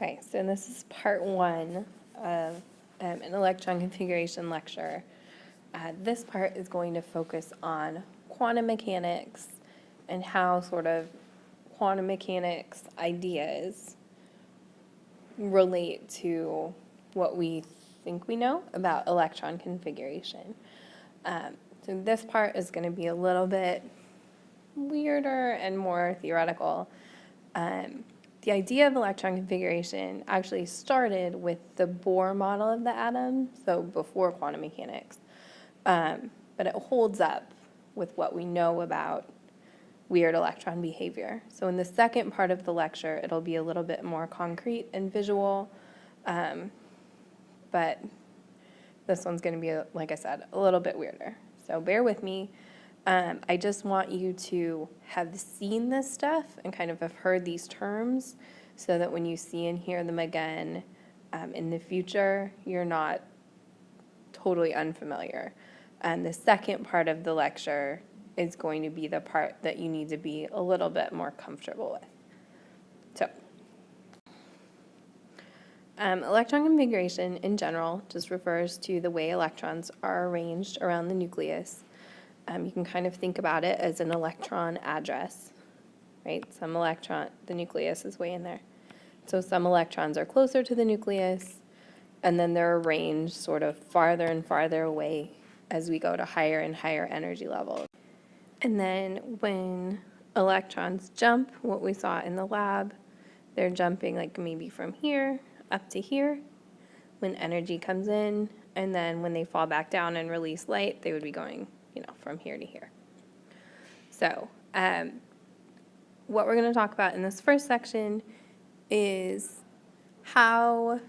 Okay, so this is part one of an electron configuration lecture. This part is going to focus on quantum mechanics and how sort of quantum mechanics ideas relate to what we think we know about electron configuration. So this part is going to be a little bit weirder and more theoretical. The idea of electron configuration actually started with the Bohr model of the atom, so before quantum mechanics. But it holds up with what we know about weird electron behavior. So in the second part of the lecture, it'll be a little bit more concrete and visual, but this one's going to be, like I said, a little bit weirder. So bear with me. I just want you to have seen this stuff and kind of have heard these terms so that when you see and hear them again in the future, you're not totally unfamiliar. And the second part of the lecture is going to be the part that you need to be a little bit more comfortable with. So, electron configuration in general just refers to the way electrons are arranged around the nucleus. You can kind of think about it as an electron address, right? The nucleus is way in there. So some electrons are closer to the nucleus, and then they're arranged sort of farther and farther away as we go to higher and higher energy levels. And then when electrons jump, what we saw in the lab, they're jumping like maybe from here up to here when energy comes in, and then when they fall back down and release light, they would be going, from here to here. So what we're going to talk about in this first section is how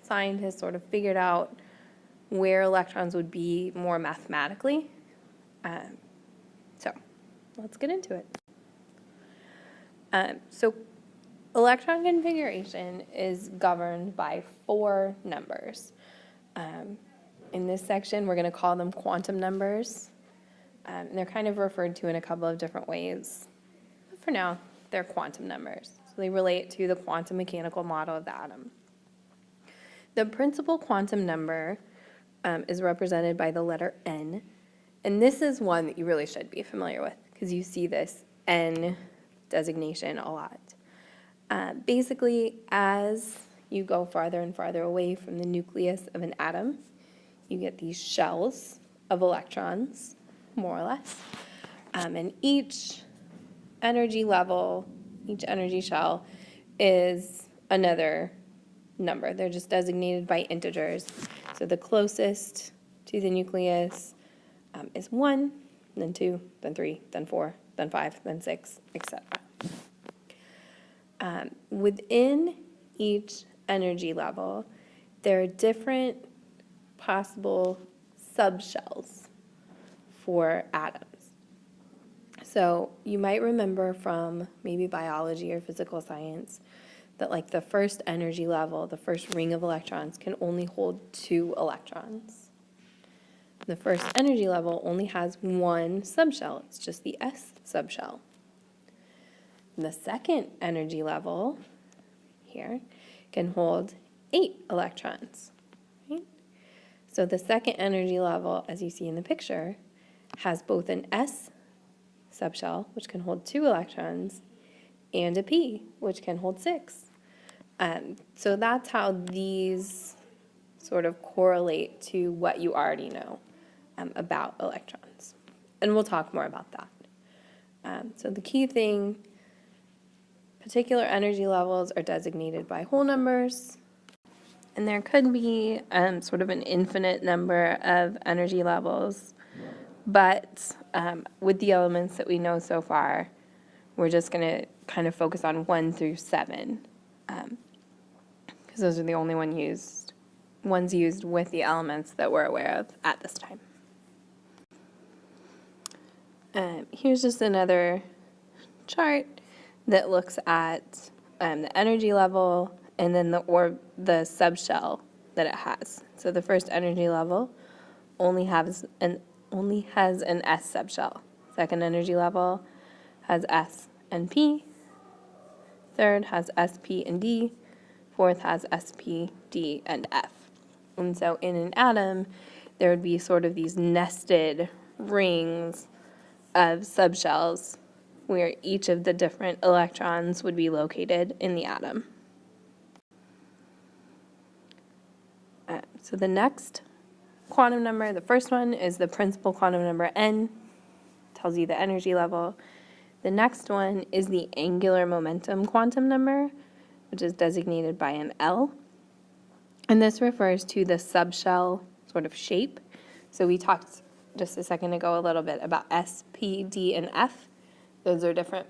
scientists sort of figured out where electrons would be more mathematically. So let's get into it. So electron configuration is governed by 4 numbers. In this section, we're going to call them quantum numbers. And they're kind of referred to in a couple of different ways. But for now, they're quantum numbers. So they relate to the quantum mechanical model of the atom. The principal quantum number is represented by the letter N. And this is one that you really should be familiar with because you see this N designation a lot. Basically, as you go farther and farther away from the nucleus of an atom, you get these shells of electrons, more or less. And each energy level, each energy shell is another number. They're just designated by integers. So the closest to the nucleus is 1, then 2, then 3, then 4, then 5, then 6, etc. Within each energy level, there are different possible subshells for atoms. So you might remember from maybe biology or physical science that like the first energy level, the first ring of electrons can only hold 2 electrons. The first energy level only has 1 subshell. It's just the S subshell. The second energy level here can hold 8 electrons. Right? So the second energy level, as you see in the picture, has both an S subshell, which can hold 2 electrons, and a P, which can hold 6. So that's how these sort of correlate to what you already know about electrons. And we'll talk more about that. So the key thing, particular energy levels are designated by whole numbers, and there could be sort of an infinite number of energy levels, but with the elements that we know so far, we're just going to kind of focus on 1 through 7, because those are the only ones used with the elements that we're aware of at this time. Here's just another chart that looks at the energy level and then the subshell that it has. So the first energy level only has an S subshell. Second energy level has S and P. Third has S, P, and D. fourth has sp, d, and f. And so in an atom, there would be sort of these nested rings of subshells where each of the different electrons would be located in the atom. So the next quantum number, the first one is the principal quantum number n, tells you the energy level. The next one is the angular momentum quantum number, which is designated by an L. And this refers to the subshell sort of shape. So we talked just a second ago a little bit about S, P, D, and F. Those are different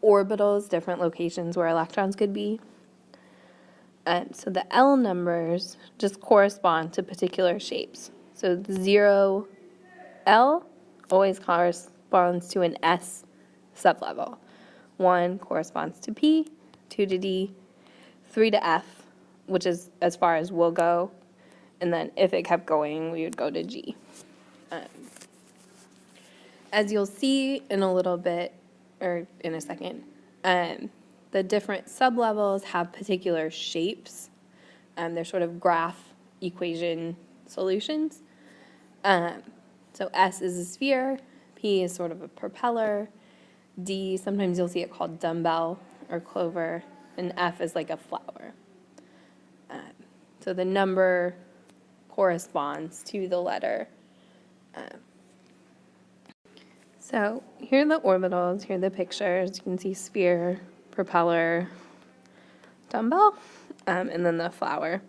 orbitals, different locations where electrons could be. So the L numbers just correspond to particular shapes. So the 0 L always corresponds to an S sublevel. 1 corresponds to P, 2 to D, 3 to F, which is as far as we'll go. And then if it kept going, we would go to G. As you'll see in a little bit, or in a second, the different sublevels have particular shapes. They're sort of graph equation solutions. So S is a sphere, P is sort of a propeller, D, sometimes you'll see it called dumbbell or clover, and F is like a flower. So the number corresponds to the letter. So here are the orbitals, here are the pictures. You can see sphere, propeller, dumbbell, and then the flower,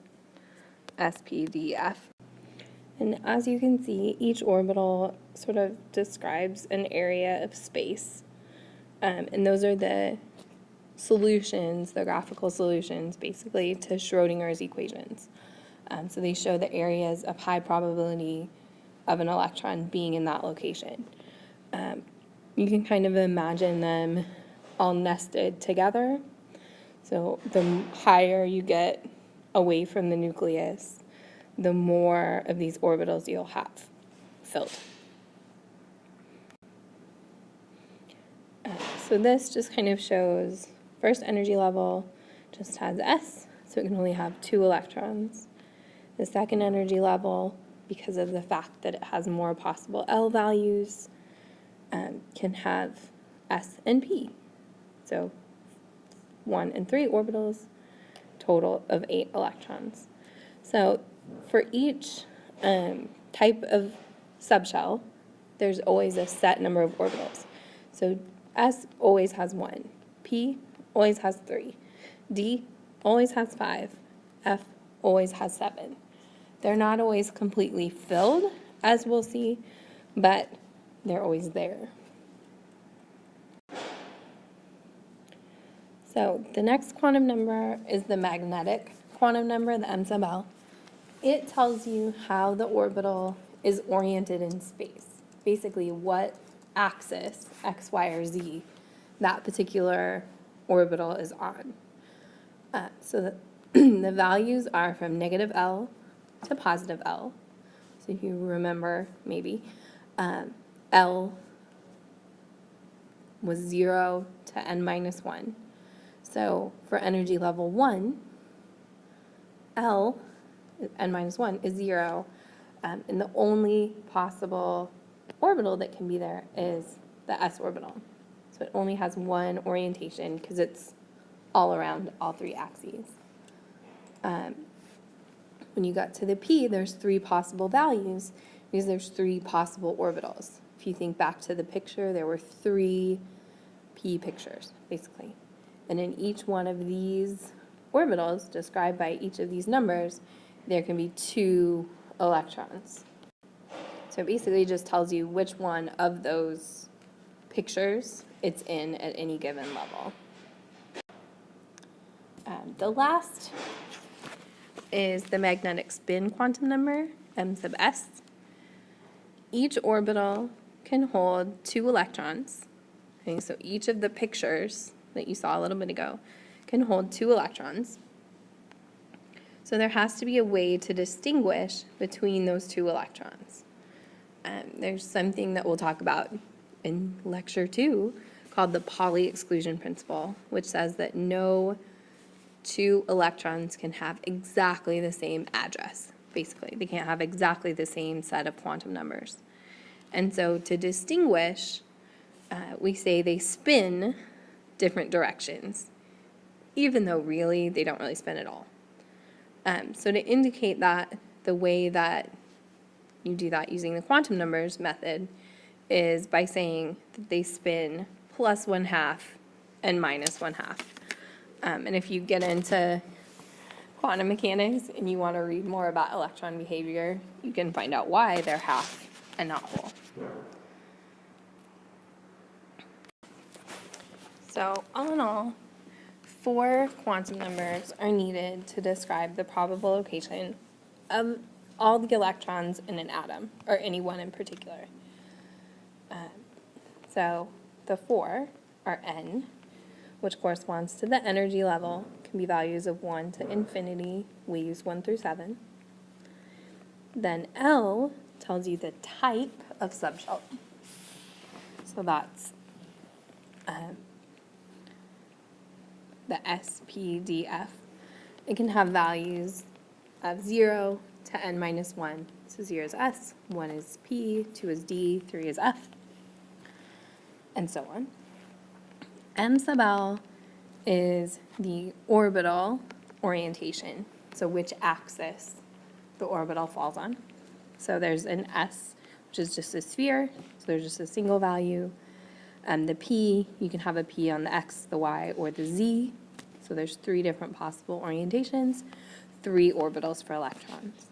S, P, D, F. And as you can see, each orbital sort of describes an area of space. And those are the solutions, the graphical solutions, basically, to Schrodinger's equations. So they show the areas of high probability of an electron being in that location. You can kind of imagine them all nested together. So the higher you get away from the nucleus, the more of these orbitals you'll have filled. So this just kind of shows first energy level just has S, so it can only have 2 electrons. The second energy level, because of the fact that it has more possible L values, can have S and P. So 1 and 3 orbitals, total of 8 electrons. So for each type of subshell, there's always a set number of orbitals. So S always has 1, P always has 3, D always has 5, F always has 7. They're not always completely filled, as we'll see, but they're always there. So the next quantum number is the magnetic quantum number, the M sub L. It tells you how the orbital is oriented in space, basically what axis, X, Y, or Z, that particular orbital is on. So the values are from negative L to positive L. So if you remember, maybe, L was 0 to n minus 1. So for energy level 1, L, n minus 1, is 0, and the only possible orbital that can be there is the s orbital. So it only has one orientation because it's all around all 3 axes. When you got to the p, there's 3 possible values because there's 3 possible orbitals. If you think back to the picture, there were 3 p pictures, basically. And in each one of these orbitals, described by each of these numbers, there can be 2 electrons. So it basically just tells you which one of those pictures it's in at any given level. The last is the magnetic spin quantum number, m sub s. Each orbital can hold 2 electrons. Okay, so each of the pictures that you saw a little bit ago can hold 2 electrons. So there has to be a way to distinguish between those 2 electrons. There's something that we'll talk about in lecture 2 called the Pauli exclusion principle, which says that no two electrons can have exactly the same address, basically. They can't have exactly the same set of quantum numbers. And so to distinguish, we say they spin different directions, even though really they don't really spin at all. So to indicate that, the way that you do that using the quantum numbers method is by saying that they spin plus 1/2 and minus 1/2. And if you get into quantum mechanics and you want to read more about electron behavior, you can find out why they're half and not whole. So all in all, 4 quantum numbers are needed to describe the probable location of all the electrons in an atom, or any one in particular. So the 4 are n, which corresponds to the energy level, can be values of 1 to infinity. We use 1 through 7. Then L tells you the type of subshell. So that's the SPDF. It can have values of 0 to n minus 1. So 0 is S, 1 is P, 2 is D, 3 is F, and so on. M sub L is the orbital orientation, so which axis the orbital falls on. So there's an S, which is just a sphere, so there's just a single value. The P, you can have a P on the X, the Y, or the Z. So there's 3 different possible orientations, 3 orbitals for electrons.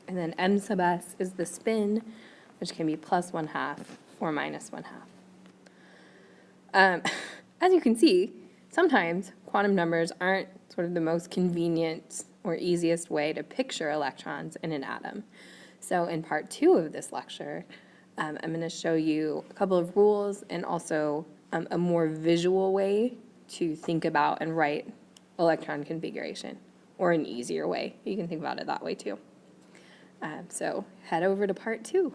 And then M sub S is the spin, which can be plus 1/2 or minus 1/2. As you can see, sometimes quantum numbers aren't sort of the most convenient or easiest way to picture electrons in an atom. So in part 2 of this lecture, I'm going to show you a couple of rules and also a more visual way to think about and write electron configuration, or an easier way. You can think about it that way too. So head over to part 2.